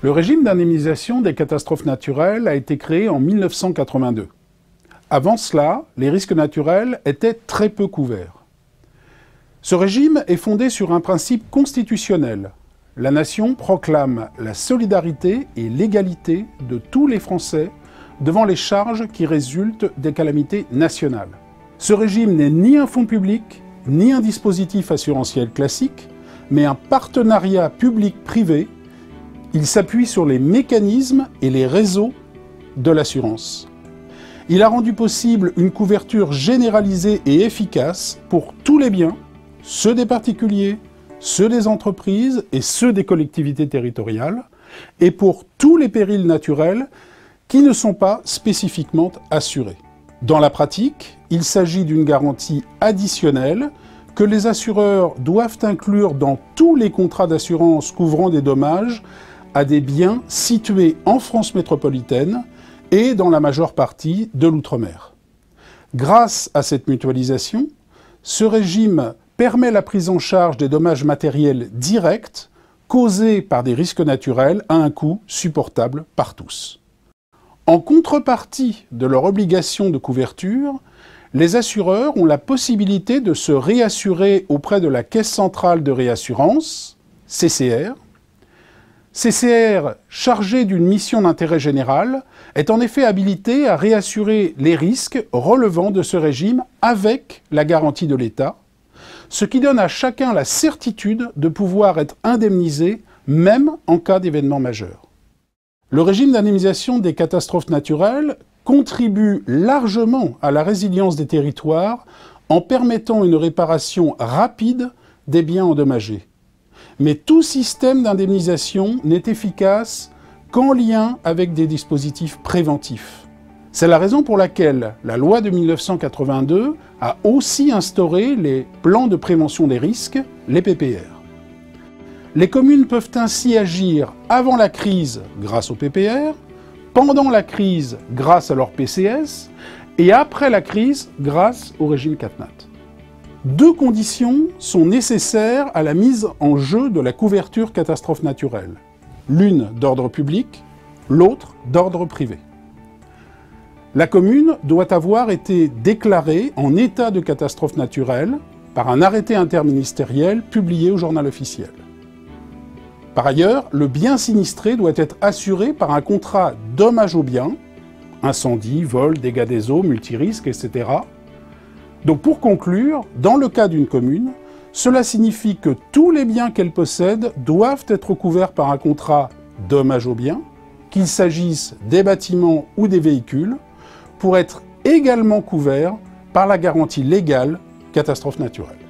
Le régime d'indemnisation des catastrophes naturelles a été créé en 1982. Avant cela, les risques naturels étaient très peu couverts. Ce régime est fondé sur un principe constitutionnel. La nation proclame la solidarité et l'égalité de tous les Français devant les charges qui résultent des calamités nationales. Ce régime n'est ni un fonds public, ni un dispositif assurantiel classique, mais un partenariat public-privé. Il s'appuie sur les mécanismes et les réseaux de l'assurance. Il a rendu possible une couverture généralisée et efficace pour tous les biens, ceux des particuliers, ceux des entreprises et ceux des collectivités territoriales, et pour tous les périls naturels qui ne sont pas spécifiquement assurés. Dans la pratique, il s'agit d'une garantie additionnelle que les assureurs doivent inclure dans tous les contrats d'assurance couvrant des dommages à des biens situés en France métropolitaine et dans la majeure partie de l'outre-mer. Grâce à cette mutualisation, ce régime permet la prise en charge des dommages matériels directs causés par des risques naturels à un coût supportable par tous. En contrepartie de leur obligation de couverture, les assureurs ont la possibilité de se réassurer auprès de la Caisse centrale de réassurance, CCR. CCR, chargé d'une mission d'intérêt général, est en effet habilité à réassurer les risques relevant de ce régime avec la garantie de l'État, ce qui donne à chacun la certitude de pouvoir être indemnisé même en cas d'événement majeur. Le régime d'indemnisation des catastrophes naturelles contribue largement à la résilience des territoires en permettant une réparation rapide des biens endommagés. Mais tout système d'indemnisation n'est efficace qu'en lien avec des dispositifs préventifs. C'est la raison pour laquelle la loi de 1982 a aussi instauré les plans de prévention des risques, les PPR. Les communes peuvent ainsi agir avant la crise grâce aux PPR, pendant la crise grâce à leur PCS et après la crise grâce au régime CatNat. Deux conditions sont nécessaires à la mise en jeu de la couverture catastrophe naturelle. L'une d'ordre public, l'autre d'ordre privé. La commune doit avoir été déclarée en état de catastrophe naturelle par un arrêté interministériel publié au journal officiel. Par ailleurs, le bien sinistré doit être assuré par un contrat dommage aux biens, incendie, vol, dégâts des eaux, multirisques, etc. Donc pour conclure, dans le cas d'une commune, cela signifie que tous les biens qu'elle possède doivent être couverts par un contrat dommage aux biens, qu'il s'agisse des bâtiments ou des véhicules, pour être également couverts par la garantie légale catastrophe naturelle.